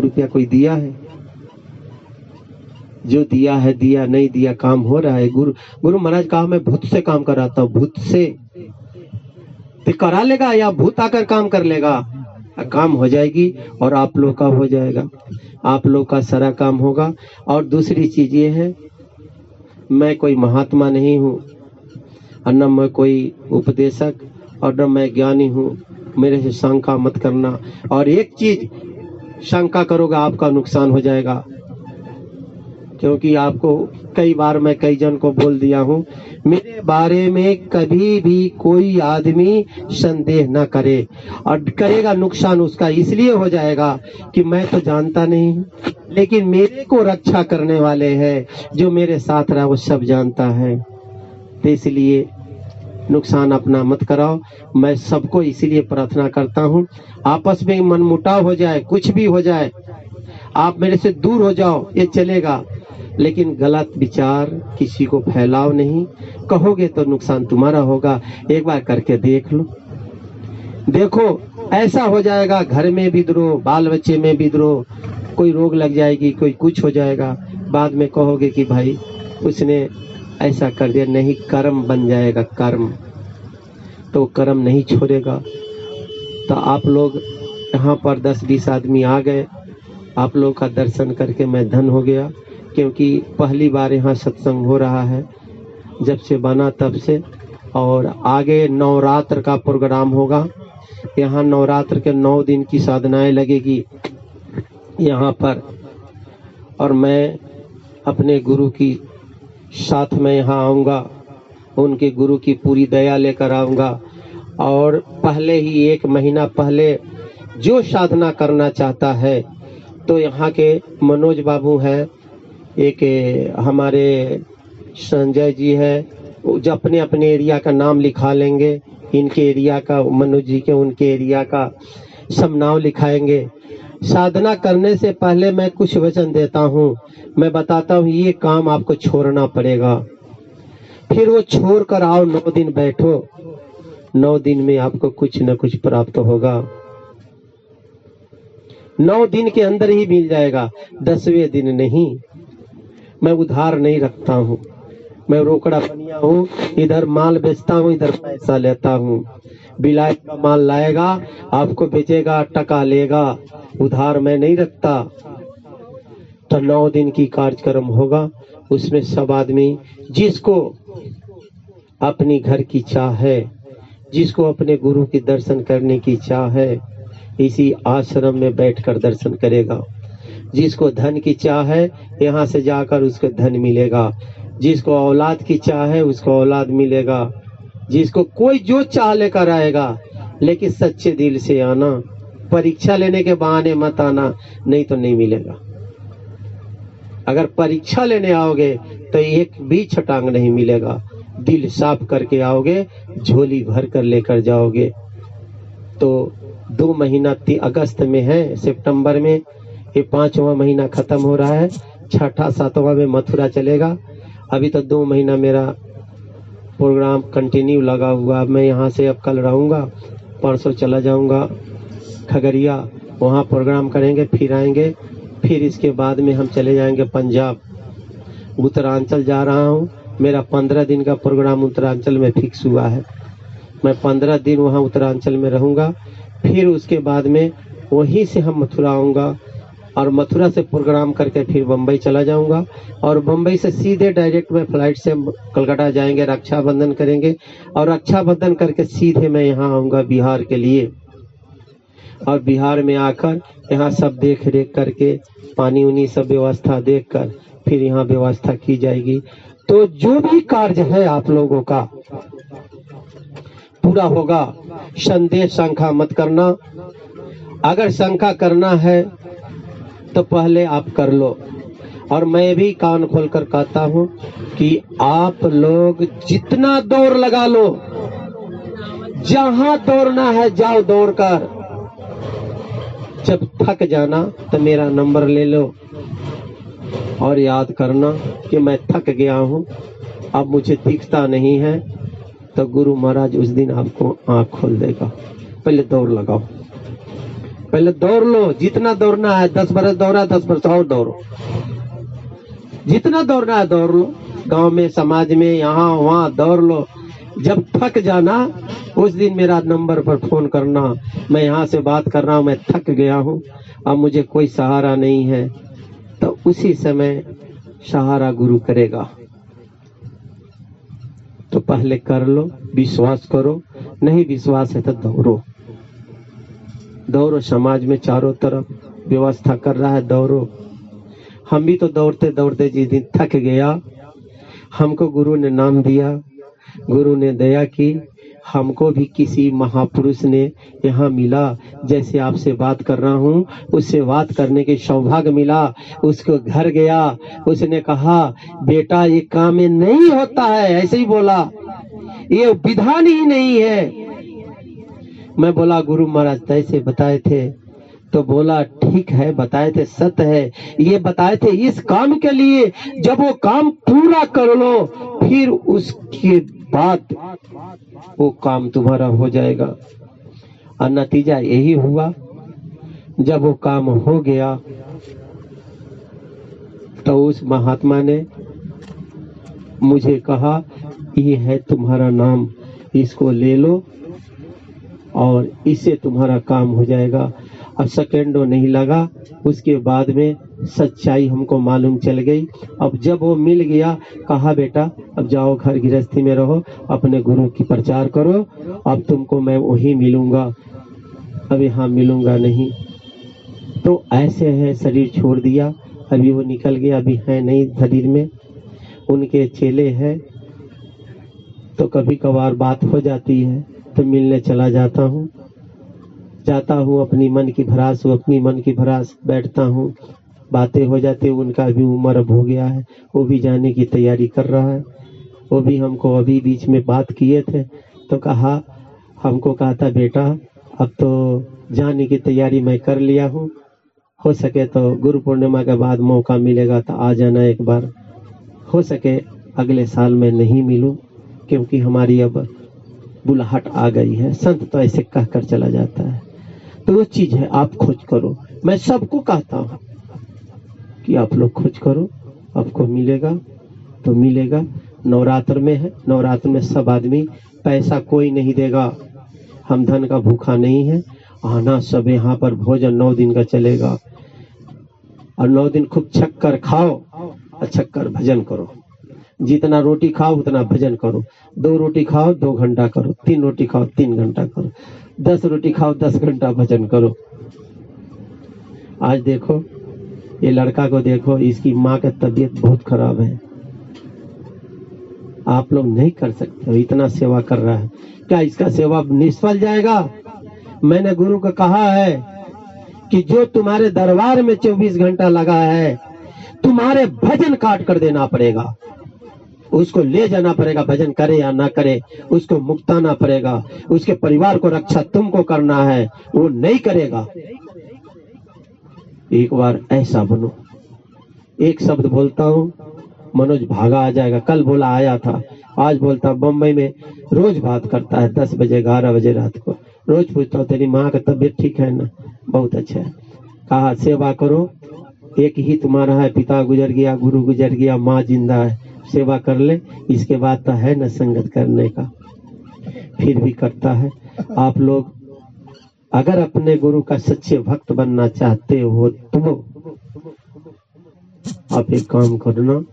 रुपया कोई दिया है? जो दिया है दिया, नहीं दिया काम हो रहा है। गुरु महाराज कहा मैं भूत से काम कराता हूँ। भूत से तो करा लेगा या भूत आकर काम कर लेगा? काम हो जाएगी और आप लोग का हो जाएगा, आप लोग का सारा काम होगा। और दूसरी चीज ये है, मैं कोई महात्मा नहीं हूँ और न मैं कोई उपदेशक और न मैं ज्ञानी हूँ। मेरे से शंका मत करना, और एक चीज शंका करोगे आपका नुकसान हो जाएगा। क्योंकि आपको कई बार मैं कई जन को बोल दिया हूँ, मेरे बारे में कभी भी कोई आदमी संदेह न करे, और करेगा नुकसान उसका इसलिए हो जाएगा कि मैं तो जानता नहीं हूँ, लेकिन मेरे को रक्षा करने वाले हैं जो मेरे साथ रहा वो सब जानता है। तो इसलिए नुकसान अपना मत कराओ। मैं सबको इसीलिए प्रार्थना करता हूँ, आपस में मनमुटाव हो जाए, कुछ भी हो जाए, आप मेरे से दूर हो जाओ ये चलेगा, लेकिन गलत विचार किसी को फैलाओ नहीं। कहोगे तो नुकसान तुम्हारा होगा। एक बार करके देख लो, देखो ऐसा हो जाएगा, घर में विद्रोह, बाल बच्चे में विद्रोह, कोई रोग लग जाएगी, कोई कुछ हो जाएगा, बाद में कहोगे कि भाई उसने ऐसा कर दिया। नहीं, कर्म बन जाएगा, कर्म तो कर्म नहीं छोड़ेगा। तो आप लोग यहाँ पर 10-20 आदमी आ गए, आप लोग का दर्शन करके मैं धन हो गया, क्योंकि पहली बार यहाँ सत्संग हो रहा है जब से बना तब से। और आगे नवरात्र का प्रोग्राम होगा, यहाँ नवरात्र के 9 दिन की साधनाएं लगेगी यहाँ पर, और मैं अपने गुरु की साथ में यहाँ आऊँगा, उनके गुरु की पूरी दया लेकर आऊँगा। और पहले ही 1 महीना पहले जो साधना करना चाहता है तो यहाँ के मनोज बाबू है, एक हमारे संजय जी है, जो अपने अपने एरिया का नाम लिखा लेंगे, इनके एरिया का, मनोज जी के उनके एरिया का सब नाम लिखाएंगे। साधना करने से पहले मैं कुछ वचन देता हूँ, मैं बताता हूँ ये काम आपको छोड़ना पड़ेगा, फिर वो छोड़ कर आओ, 9 दिन बैठो, 9 दिन में आपको कुछ न कुछ प्राप्त होगा। 9 दिन के अंदर ही मिल जाएगा, 10वें दिन नहीं। मैं उधार नहीं रखता हूँ, मैं रोकड़ा बनिया हूँ, इधर माल बेचता हूँ, इधर पैसा लेता हूँ। बिलायत का माल लाएगा, आपको बेचेगा, टका लेगा, उधार मैं नहीं रखता। तो 9 दिन की कार्यक्रम होगा, उसमें सब आदमी, जिसको अपनी घर की चाह है, जिसको अपने गुरु के दर्शन करने की चाह है, इसी आश्रम में बैठकर दर्शन करेगा। जिसको धन की चाह है, यहाँ से जाकर उसको धन मिलेगा। जिसको औलाद की चाह है, उसको औलाद मिलेगा। जिसको कोई जो चाह लेकर आएगा, लेकिन सच्चे दिल से आना, परीक्षा लेने के बहाने मत आना, नहीं तो नहीं मिलेगा। अगर परीक्षा लेने आओगे तो एक भी छटांग नहीं मिलेगा। दिल साफ करके आओगे, झोली भर कर लेकर जाओगे। तो 2 महीना अगस्त में है, सितंबर में ये 5वां महीना खत्म हो रहा है, 6ठा 7वां में मथुरा चलेगा। अभी तो 2 महीना मेरा प्रोग्राम कंटिन्यू लगा हुआ। मैं यहाँ से अब कल रहूँगा, परसों चला जाऊँगा खगड़िया, वहाँ प्रोग्राम करेंगे, फिर आएंगे। फिर इसके बाद में हम चले जाएंगे पंजाब, उत्तरांचल जा रहा हूँ। मेरा 15 दिन का प्रोग्राम उत्तरांचल में फिक्स हुआ है। मैं 15 दिन वहाँ उत्तरांचल में रहूँगा, फिर उसके बाद में वहीं से हम मथुरा आऊँगा, और मथुरा से प्रोग्राम करके फिर बम्बई चला जाऊंगा, और बम्बई से सीधे डायरेक्ट में फ्लाइट से कलकत्ता जाएंगे, रक्षाबंधन करेंगे, और रक्षाबंधन करके सीधे मैं यहाँ आऊँगा बिहार के लिए। और बिहार में आकर यहाँ सब देख रेख करके, पानी उनी सब व्यवस्था देखकर फिर यहाँ व्यवस्था की जाएगी। तो जो भी कार्य है आप लोगों का पूरा होगा। संदेह शंका मत करना, अगर शंका करना है तो पहले आप कर लो। और मैं भी कान खोलकर कहता हूँ कि आप लोग जितना दौड़ लगा लो, जहां दौड़ना है जाओ दौड़कर। जब थक जाना तो मेरा नंबर ले लो और याद करना कि मैं थक गया हूँ, अब मुझे दिखता नहीं है, तो गुरु महाराज उस दिन आपको आँख खोल देगा। पहले दौड़ लगाओ। पहले दौड़ लो, जितना दौड़ना है, 10 बरस दौड़ा, 10 बरस और दौड़ो, जितना दौड़ना है दौड़ लो, गांव में, समाज में, यहाँ वहाँ दौड़ लो। जब थक जाना उस दिन मेरा नंबर पर फोन करना, मैं यहाँ से बात कर रहा हूँ, मैं थक गया हूँ, अब मुझे कोई सहारा नहीं है। तो उसी समय सहारा गुरु करेगा। तो पहले कर लो, विश्वास करो, नहीं विश्वास है तो दौड़ो, दौड़ो। समाज में चारों तरफ व्यवस्था कर रहा है, दौड़ो। हम भी तो दौड़ते दौड़ते जिस दिन थक गया, हमको गुरु ने नाम दिया, गुरु ने दया की, हमको भी किसी महापुरुष ने यहाँ मिला, जैसे आपसे बात कर रहा हूँ, उससे बात करने के सौभाग्य मिला। उसको घर गया, उसने कहा बेटा ये काम में नहीं होता है, ऐसे ही बोला, ये विधान ही नहीं है। मैं बोला गुरु महाराज ऐसे बताए थे, तो बोला ठीक है, बताए थे, सत्य है, ये बताए थे इस काम के लिए, जब वो काम पूरा कर लो फिर उसके बाद वो काम तुम्हारा हो जाएगा। और नतीजा यही हुआ, जब वो काम हो गया तो उस महात्मा ने मुझे कहा ये है तुम्हारा नाम, इसको ले लो और इससे तुम्हारा काम हो जाएगा। अब सेकेंडों नहीं लगा, उसके बाद में सच्चाई हमको मालूम चल गई। अब जब वो मिल गया, कहा बेटा अब जाओ घर गृहस्थी में रहो, अपने गुरु की प्रचार करो, अब तुमको मैं वहीं मिलूंगा, अब यहाँ मिलूंगा नहीं। तो ऐसे है, शरीर छोड़ दिया, अभी वो निकल गया, अभी है नहीं शरीर में। उनके चेले हैं तो कभी कभार बात हो जाती है तो मिलने चला जाता हूँ, अपनी मन की भरास, अपनी मन की भरास बैठता हूँ, बातें हो जाती है। उनका भी उम्र अब हो गया है, वो भी जाने की तैयारी कर रहा है। वो भी हमको अभी बीच में बात किए थे, तो हमको कहा था बेटा अब तो जाने की तैयारी मैं कर लिया हूँ, हो सके तो गुरु पूर्णिमा के बाद मौका मिलेगा तो आ जाना एक बार, हो सके अगले साल में नहीं मिलूं, क्योंकि हमारी अब बुलाहट आ गई है। संत तो ऐसे कहकर चला जाता है। तो वो चीज है, आप खोज करो। मैं सबको कहता हूँ कि आप लोग खोज करो, आपको मिलेगा तो मिलेगा। नवरात्र में है, नवरात्र में सब आदमी, पैसा कोई नहीं देगा, हम धन का भूखा नहीं है, आना सब यहाँ पर, भोजन 9 दिन का चलेगा और 9 दिन खूब छक्कर खाओ और छक्कर भजन करो। जितना रोटी खाओ उतना भजन करो, 2 रोटी खाओ 2 घंटा करो, 3 रोटी खाओ 3 घंटा करो, 10 रोटी खाओ 10 घंटा भजन करो। आज देखो ये लड़का को देखो, इसकी माँ की तबीयत बहुत खराब है, आप लोग नहीं कर सकते हो, इतना सेवा कर रहा है, क्या इसका सेवा निष्फल जाएगा? मैंने गुरु को कहा है कि जो तुम्हारे दरबार में 24 घंटा लगा है, तुम्हारे भजन काट कर देना पड़ेगा, उसको ले जाना पड़ेगा, भजन करे या ना करे उसको मुक्ताना पड़ेगा, उसके परिवार को रक्षा तुमको करना है, वो नहीं करेगा। एक बार ऐसा बनो, एक शब्द बोलता हूँ मनोज भागा आ जाएगा। कल बोला आया था, आज बोलता बम्बई में रोज बात करता है, 10 बजे 11 बजे रात को रोज पूछता हूँ तेरी माँ का तबीयत ठीक है ना? बहुत अच्छा है। कहा सेवा करो, एक ही तुम्हारा है, पिता गुजर गया, गुरु गुजर गया, माँ जिंदा है, सेवा कर ले, इसके बाद तो है न संगत करने का। फिर भी करता है। आप लोग अगर अपने गुरु का सच्चे भक्त बनना चाहते हो तो आप एक काम करना,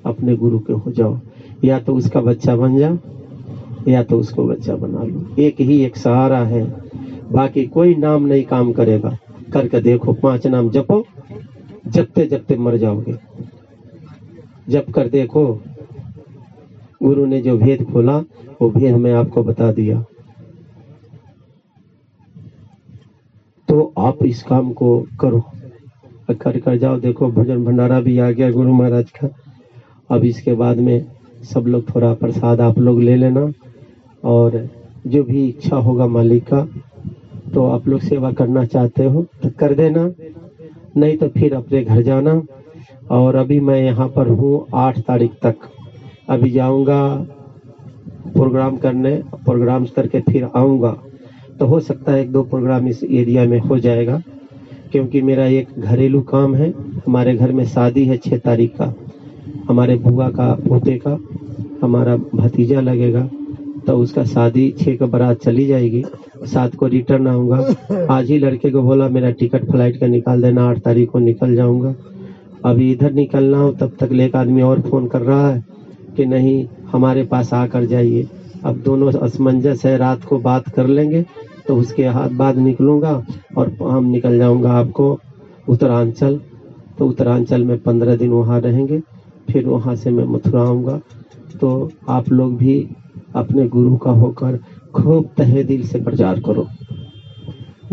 अपने गुरु के हो जाओ, या तो उसका बच्चा बन जाओ या तो उसको बच्चा बना लो। एक ही एक सहारा है, बाकी कोई नाम नहीं काम करेगा। करके देखो, 5 नाम जपो, जपते जपते मर जाओगे। जप कर देखो, गुरु ने जो भेद खोला वो भेद मैं आपको बता दिया। तो आप इस काम को करो, कर जाओ। देखो भजन भंडारा भी आ गया गुरु महाराज का। अब इसके बाद में सब लोग थोड़ा प्रसाद आप लोग ले लेना, और जो भी इच्छा होगा मालिक का, तो आप लोग सेवा करना चाहते हो तो कर देना, नहीं तो फिर अपने घर जाना। और अभी मैं यहाँ पर हूँ 8 तारीख तक, अभी जाऊँगा प्रोग्राम करने, प्रोग्राम करके फिर आऊँगा। तो हो सकता है 1-2 प्रोग्राम इस एरिया में हो जाएगा, क्योंकि मेरा एक घरेलू काम है। हमारे घर में शादी है 6 तारीख का, हमारे बुआ का पोते का, हमारा भतीजा लगेगा, तो उसका शादी 6 को बारात चली जाएगी, 7 को रिटर्न आऊँगा। आज ही लड़के को बोला मेरा टिकट फ्लाइट का निकाल देना, 8 तारीख को निकल जाऊँगा। अभी इधर निकलना हो तब तक एक आदमी और फ़ोन कर रहा है कि नहीं हमारे पास आकर जाइए। अब दोनों असमंजस है, रात को बात कर लेंगे तो उसके बाद निकलूँगा और हम निकल जाऊँगा आपको उत्तरांचल। तो उत्तरांचल में 15 दिन वहाँ रहेंगे, फिर वहाँ से मैं मथुरा आऊँगा। तो आप लोग भी अपने गुरु का होकर खूब तहे दिल से प्रचार करो,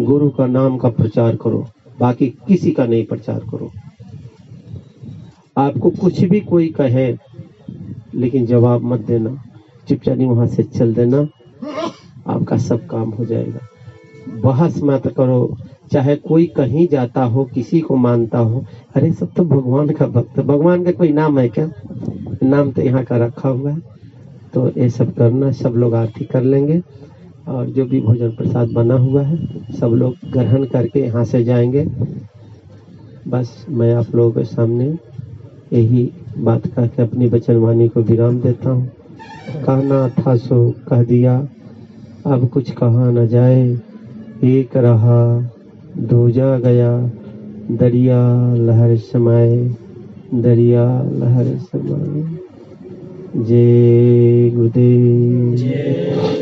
गुरु का नाम का प्रचार करो, बाकी किसी का नहीं प्रचार करो। आपको कुछ भी कोई कहे लेकिन जवाब मत देना, चुपचाप वहां से चल देना, आपका सब काम हो जाएगा। बहस मत करो, चाहे कोई कहीं जाता हो, किसी को मानता हो, अरे सब तो भगवान का भक्त, भगवान का कोई नाम है क्या? नाम तो यहाँ का रखा हुआ है। तो ये सब करना, सब लोग आरती कर लेंगे और जो भी भोजन प्रसाद बना हुआ है सब लोग ग्रहण करके यहाँ से जाएंगे। बस मैं आप लोगों के सामने यही बात कह के अपनी वचनवाणी को विराम देता हूँ। कहना था सो कह दिया, अब कुछ कहा न जाए। एक रहा दूजा गया, दरिया लहर समाए, दरिया लहर समाए। जय गुरुदेव।